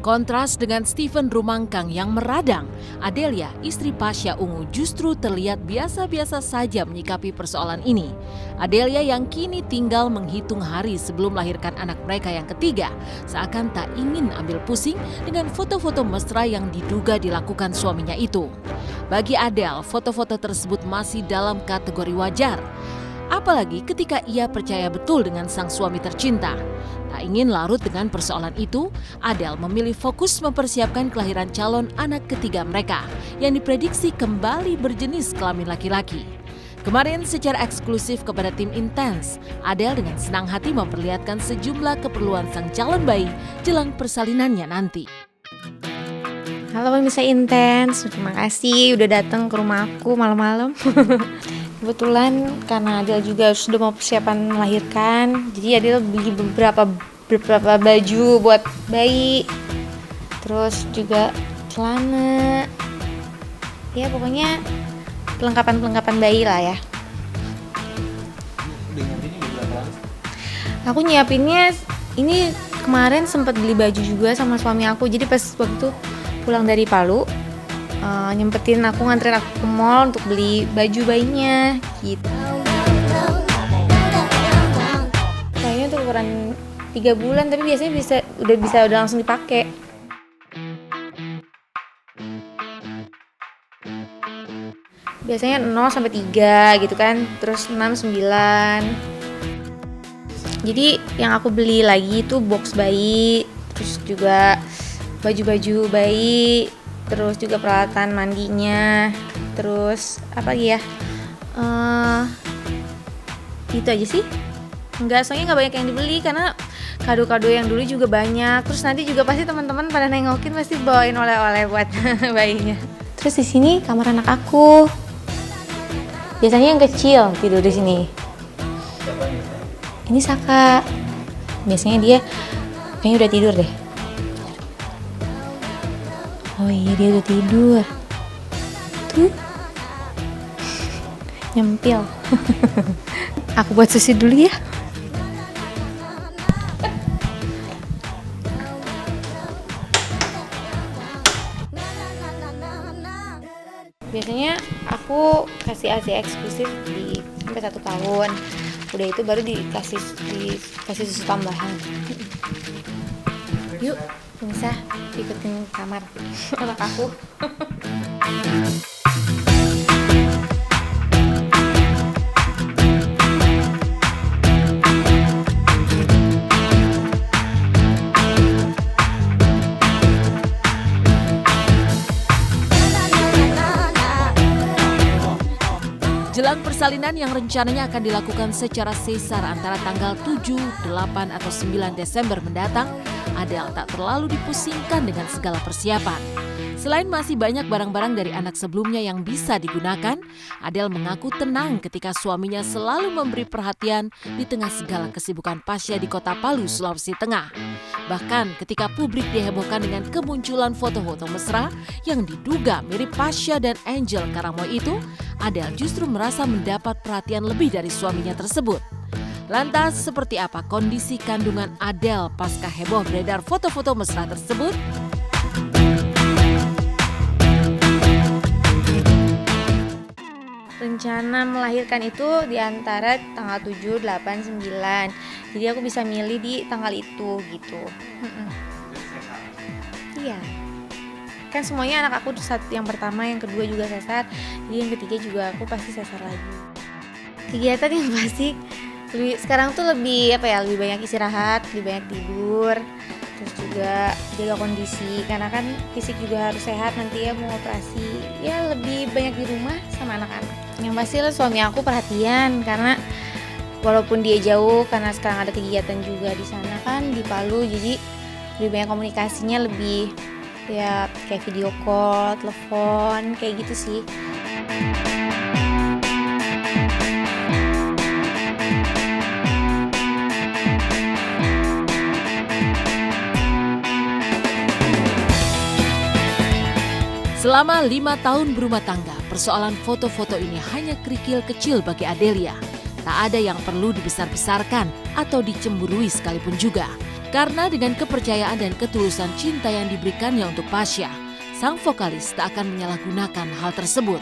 Kontras dengan Steven Rumangkang yang meradang, Adelia, istri Pasha Ungu justru terlihat biasa-biasa saja menyikapi persoalan ini. Adelia yang kini tinggal menghitung hari sebelum melahirkan anak mereka yang ketiga, seakan tak ingin ambil pusing dengan foto-foto mesra yang diduga dilakukan suaminya itu. Bagi Adele, foto-foto tersebut masih dalam kategori wajar. Apalagi ketika ia percaya betul dengan sang suami tercinta. Tak ingin larut dengan persoalan itu, Adele memilih fokus mempersiapkan kelahiran calon anak ketiga mereka yang diprediksi kembali berjenis kelamin laki-laki. Kemarin secara eksklusif kepada tim Intens, Adele dengan senang hati memperlihatkan sejumlah keperluan sang calon bayi jelang persalinannya nanti. Halo pemirsa Intens, terima kasih udah datang ke rumah aku malam-malam. Kebetulan karena Adele juga sudah mau persiapan melahirkan, jadi Adele beli beberapa baju buat bayi, terus juga celana, ya pokoknya perlengkapan bayi lah ya. Aku nyiapinnya ini kemarin sempat beli baju juga sama suami aku, jadi pas waktu pulang dari Palu nyempetin aku nganterin aku ke mall untuk beli baju bayinya gitu. Kayaknya untuk ukuran 3 bulan, tapi biasanya udah langsung dipakai. Biasanya 0 sampai 3 gitu kan, terus 6 9. Jadi yang aku beli lagi itu box bayi, terus juga baju-baju bayi, terus juga peralatan mandinya, terus apa lagi ya, itu aja sih. Soalnya nggak banyak yang dibeli karena kado-kado yang dulu juga banyak. Terus nanti juga pasti teman-teman pada nengokin pasti bawain oleh-oleh buat bayinya. Terus di sini kamar anak aku. Biasanya yang kecil tidur di sini. Ini Saka. Biasanya dia kayaknya udah tidur deh. Oh iya, dia udah tidur. Tuh. Nyempil. Aku buat susu dulu ya. Biasanya aku kasih ASI eksklusif sampai 1 tahun. Udah itu baru dikasih susu tambahan. Yuk, bisa ikutin kamar anak aku. Jelang persalinan yang rencananya akan dilakukan secara sesar antara tanggal 7, 8, atau 9 Desember mendatang, Adele tak terlalu dipusingkan dengan segala persiapan. Selain masih banyak barang-barang dari anak sebelumnya yang bisa digunakan, Adele mengaku tenang ketika suaminya selalu memberi perhatian di tengah segala kesibukan Pasha di kota Palu, Sulawesi Tengah. Bahkan ketika publik dihebohkan dengan kemunculan foto-foto mesra yang diduga mirip Pasha dan Angel Karamoy itu, Adele justru merasa mendapat perhatian lebih dari suaminya tersebut. Lantas seperti apa kondisi kandungan Adele pasca heboh beredar foto-foto mesra tersebut? Rencana melahirkan itu di antara tanggal 7, 8, 9. Jadi aku bisa milih di tanggal itu gitu. Iya. Kan semuanya anak aku yang pertama, yang kedua juga sesar. Jadi yang ketiga juga aku pasti sesar lagi. Kegiatan yang pasti sekarang tuh lebih banyak istirahat, lebih banyak tidur. Terus juga jaga kondisi, karena kan fisik juga harus sehat nanti ya mau operasi. Ya lebih banyak di rumah sama anak-anak. Yang pasti lah suami aku perhatian, karena walaupun dia jauh, karena sekarang ada kegiatan juga di sana kan di Palu, jadi lebih banyak komunikasinya, lebih ya kayak video call, telepon, kayak gitu sih. Selama 5 tahun berumah tangga, persoalan foto-foto ini hanya kerikil kecil bagi Adelia. Tak ada yang perlu dibesar-besarkan atau dicemburui sekalipun juga. Karena dengan kepercayaan dan ketulusan cinta yang diberikannya untuk Pasha, sang vokalis tak akan menyalahgunakan hal tersebut.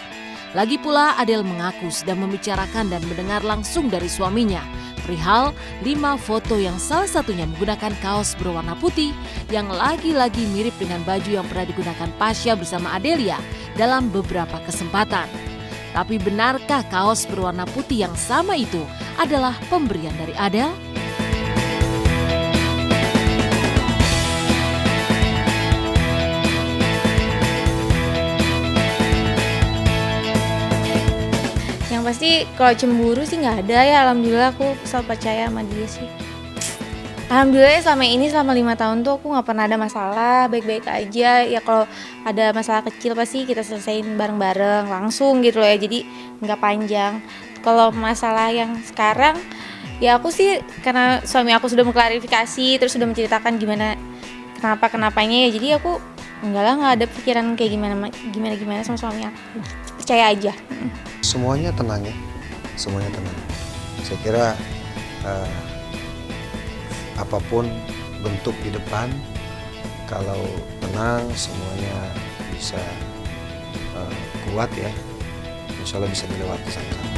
Lagi pula Adele mengaku sedang membicarakan dan mendengar langsung dari suaminya perihal 5 foto yang salah satunya menggunakan kaos berwarna putih yang lagi-lagi mirip dengan baju yang pernah digunakan Pasha bersama Adelia dalam beberapa kesempatan. Tapi benarkah kaos berwarna putih yang sama itu adalah pemberian dari Adele? Yang pasti kalau cemburu sih nggak ada ya, alhamdulillah aku selalu percaya sama dia sih. Alhamdulillah ya selama 5 tahun tuh aku nggak pernah ada masalah, baik-baik aja. Ya kalau ada masalah kecil pasti kita selesaiin bareng-bareng langsung gitu loh ya, jadi nggak panjang. Kalau masalah yang sekarang ya aku sih karena suami aku sudah mengklarifikasi terus sudah menceritakan kenapanya ya, jadi aku nggak ada pikiran kayak gimana sama suami aku. Percaya aja. Semuanya tenang ya, semuanya tenang. Saya kira apapun bentuk di depan, kalau tenang semuanya bisa kuat ya, insya Allah bisa dilewati sama-sama.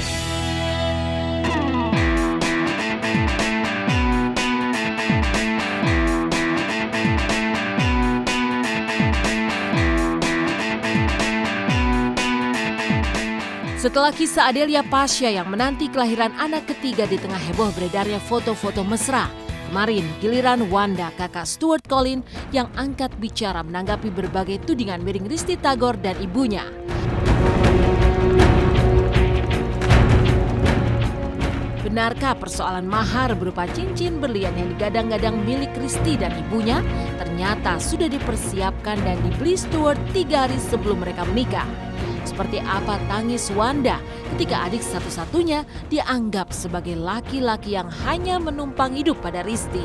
Setelah kisah Adelia Pasha yang menanti kelahiran anak ketiga di tengah heboh beredarnya foto-foto mesra, kemarin giliran Wanda kakak Stuart Collin yang angkat bicara menanggapi berbagai tudingan miring Risty Tagor dan ibunya. Benarkah persoalan mahar berupa cincin berlian yang digadang-gadang milik Risty dan ibunya ternyata sudah dipersiapkan dan dibeli Stuart 3 hari sebelum mereka menikah? Seperti apa tangis Wanda ketika adik satu-satunya dianggap sebagai laki-laki yang hanya menumpang hidup pada Risty.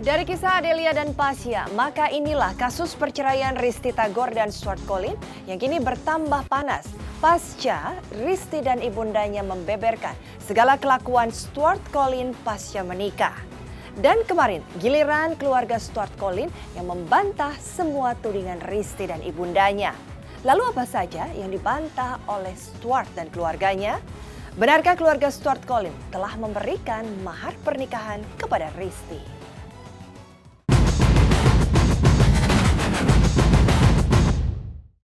Dari kisah Adelia dan Pasha, maka inilah kasus perceraian Risty Tagor dan Stuart Collin yang kini bertambah panas. Pasca Risty dan ibundanya membeberkan segala kelakuan Stuart Collin pasca menikah. Dan kemarin giliran keluarga Stuart Collin yang membantah semua tudingan Risty dan ibundanya. Lalu apa saja yang dibantah oleh Stuart dan keluarganya? Benarkah keluarga Stuart Collin telah memberikan mahar pernikahan kepada Risty?